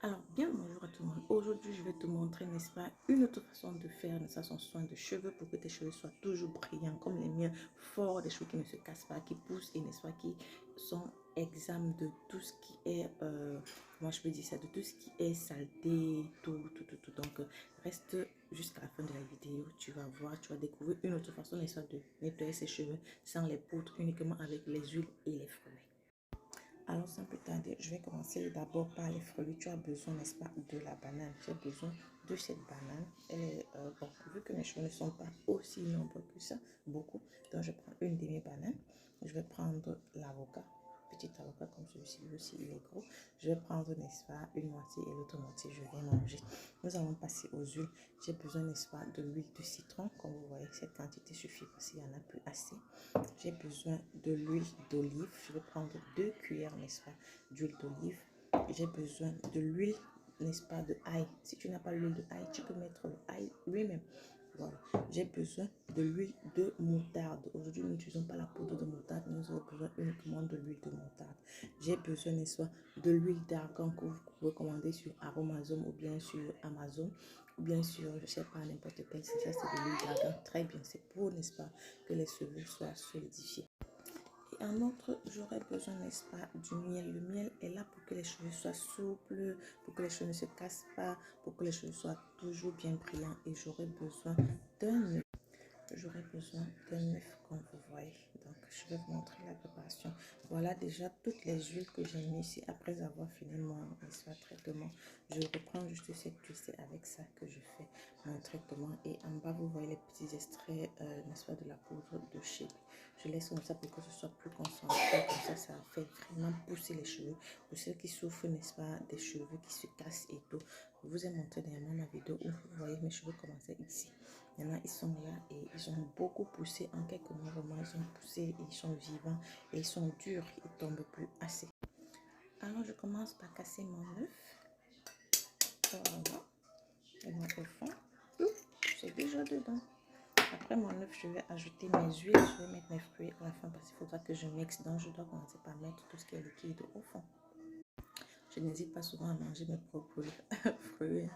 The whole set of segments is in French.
Alors, bien bonjour à tout le monde. Aujourd'hui, je vais te montrer, n'est-ce pas, une autre façon de faire, n'est-ce pas, son soin de cheveux pour que tes cheveux soient toujours brillants comme les miens, forts, des cheveux qui ne se cassent pas, qui poussent et, n'est-ce pas, qui sont exempts de tout ce qui est, comment je peux dire ça, de tout ce qui est saleté, tout. Donc, reste jusqu'à la fin de la vidéo. Tu vas voir, tu vas découvrir une autre façon, n'est-ce pas, de nettoyer ses cheveux sans les poudres, uniquement avec les huiles et les fruits. Alors, sans plus tarder, je vais commencer d'abord par les fruits. Tu as besoin, n'est-ce pas, de la banane. J'ai besoin de cette banane. Elle est, bon, vu que mes cheveux ne sont pas aussi nombreux que ça, beaucoup, donc je prends une demi-banane. Je vais prendre l'avocat, petit avocat comme celui-ci, lui aussi il est gros. Je vais prendre, n'est-ce pas, une moitié et l'autre moitié, je vais manger. Nous allons passer aux huiles. J'ai besoin, n'est-ce pas, de l'huile de citron. Comme vous voyez, cette quantité suffit parce qu'il n'y en a plus assez. J'ai besoin de l'huile d'olive. Je vais prendre 2 cuillères, n'est-ce pas, d'huile d'olive. J'ai besoin de l'huile, n'est-ce pas, de ail. Si tu n'as pas l'huile de ail, tu peux mettre le ail lui-même. Voilà. J'ai besoin de l'huile de moutarde. Aujourd'hui, nous n'utilisons pas la poudre de moutarde. Nous avons besoin uniquement de l'huile de moutarde. J'ai besoin, n'est-ce pas, de l'huile d'argan que vous pouvez commander sur Aromazone ou bien sur Amazon. Ou bien sûr, je ne sais pas, n'importe quel. C'est ça, c'est de l'huile d'argan. Très bien. C'est pour, n'est-ce pas, que les cheveux soient solidifiés. Et en outre, j'aurais besoin, n'est-ce pas, du miel. Le miel est là pour que les cheveux soient souples, pour que les cheveux ne se cassent pas, pour que les cheveux soient toujours bien brillants. Et j'aurais besoin d'un œuf. J'aurai besoin d'un œuf comme vous voyez. Donc, je vais vous montrer la préparation. Voilà déjà toutes les huiles que j'ai mis ici. Après avoir fini mon traitement, je reprends juste cette huile. C'est avec ça que je fais mon traitement. Et en bas, vous voyez les petits extraits, n'est-ce pas, de la poudre de chez. Je laisse comme ça pour que ce soit plus concentré. Comme ça fait vraiment pousser les cheveux. Pour ceux qui souffrent, n'est-ce pas, des cheveux qui se cassent et tout. Je vous ai montré dernièrement ma vidéo où vous voyez mes cheveux commencer ici. Il y en a, ils sont là et ils ont beaucoup poussé en quelques mois. Vraiment, ils ont poussé et ils sont vivants et ils sont durs. Ils ne tombent plus assez. Alors, je commence par casser mon œuf. Voilà. Et mon au fond. C'est déjà dedans. Après mon œuf, je vais ajouter mes huiles. Je vais mettre mes fruits à la fin parce qu'il faudra que je mixe. Donc, je dois commencer par mettre tout ce qui est liquide au fond. Je n'hésite pas souvent à manger mes propres fruits.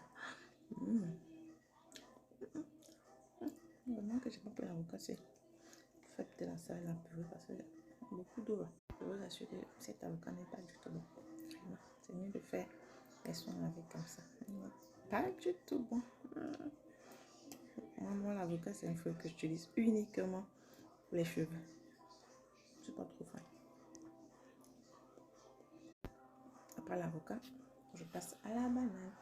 Vraiment que j'ai pas pris l'avocat, c'est fait de la salle la purée parce que beaucoup d'eau. Je vous assure que cet avocat n'est pas du tout bon. C'est mieux de faire les soins avec comme ça. Pas du tout bon. Moi, l'avocat, c'est un fruit que j'utilise uniquement pour les cheveux. Je suis pas trop fan. Après l'avocat, je passe à la banane.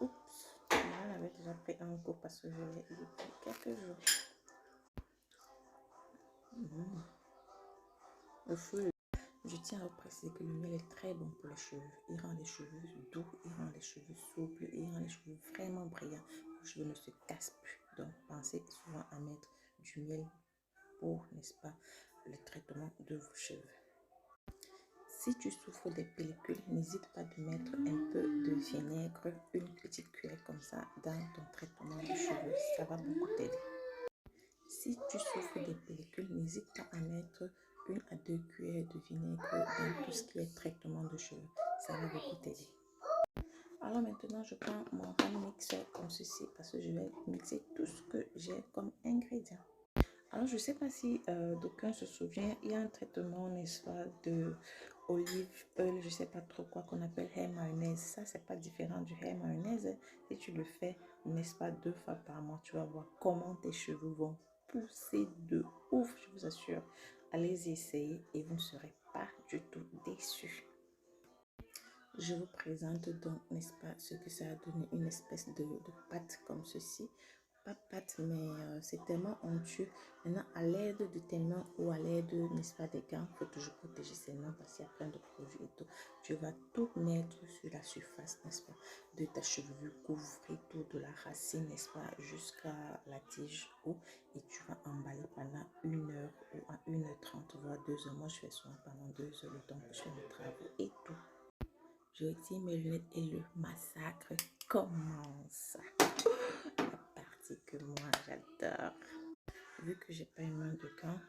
Oups, la banane avait déjà pris un coup parce que je l'ai eu depuis quelques jours. Le fruit. Je tiens à préciser que le miel est très bon pour les cheveux. Il rend les cheveux doux, il rend les cheveux souples, il rend les cheveux vraiment brillants. Vos cheveux ne se cassent plus. Donc, pensez souvent à mettre du miel pour, n'est-ce pas, le traitement de vos cheveux. Si tu souffres des pellicules, n'hésite pas de mettre un peu de vinaigre, une petite cuillère comme ça, dans ton traitement de cheveux. Ça va beaucoup t'aider. Si tu souffres des pellicules, n'hésite pas à mettre 1 à 2 cuillères de vinaigre dans tout ce qui est traitement de cheveux. Ça va beaucoup t'aider. Alors maintenant, je prends mon hand mixeur comme ceci parce que je vais mixer tout ce que j'ai comme ingrédients. Alors, je ne sais pas si d'aucuns se souvient, il y a un traitement, n'est-ce pas, de olive oil, je ne sais pas trop quoi, qu'on appelle hair mayonnaise. Ça, c'est pas différent du hair mayonnaise. Si tu le fais, n'est-ce pas, 2 fois par mois, tu vas voir comment tes cheveux vont pousser de ouf, je vous assure. Allez essayer et vous ne serez pas du tout déçus. Je vous présente donc, n'est-ce pas, ce que ça a donné, une espèce de pâte comme ceci. Pas pâte, mais c'est tellement onctueux. Maintenant, à l'aide de tes mains ou à l'aide, n'est-ce pas, des gants, il faut toujours protéger ses mains parce qu'il y a plein de produits et tout. Tu vas tout mettre sur la surface, n'est-ce pas, de ta chevelure, couvrir tout de la racine, n'est-ce pas, jusqu'à la tige haut. Et tu vas emballer pendant 1 heure ou à 1h30, voire 2 heures. Moi, je fais soin pendant 2 heures, le temps que je fais mes travaux et tout. Je retire mes lunettes et le massacre commence. La partie que moi j'adore. Vu que j'ai pas une main de gants,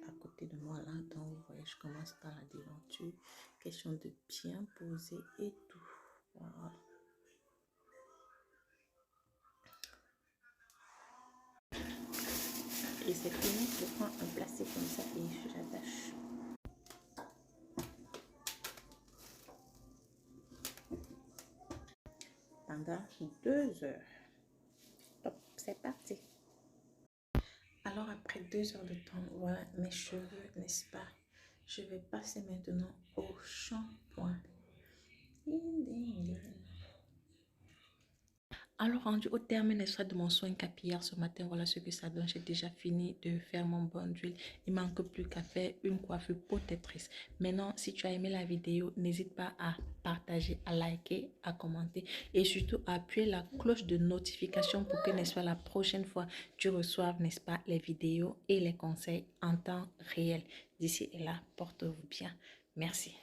à côté de moi là. Donc, vous voyez, je commence dans la déventure. Question de bien poser et tout. Voilà. Et c'est fini, je prends un plastique comme ça et j'attache. Pendant 2 heures. Top, c'est parti. Alors après 2 heures de temps, voilà mes cheveux, n'est-ce pas? Je vais passer maintenant au shampoing. Alors, rendu au terme, n'est-ce pas, de mon soin capillaire ce matin, voilà ce que ça donne. J'ai déjà fini de faire mon bain d'huile. Il manque plus qu'à faire une coiffure protectrice. Maintenant, si tu as aimé la vidéo, n'hésite pas à partager, à liker, à commenter et surtout à appuyer la cloche de notification pour que, n'est-ce pas, la prochaine fois, tu reçoives, n'est-ce pas, les vidéos et les conseils en temps réel. D'ici et là, porte-vous bien. Merci.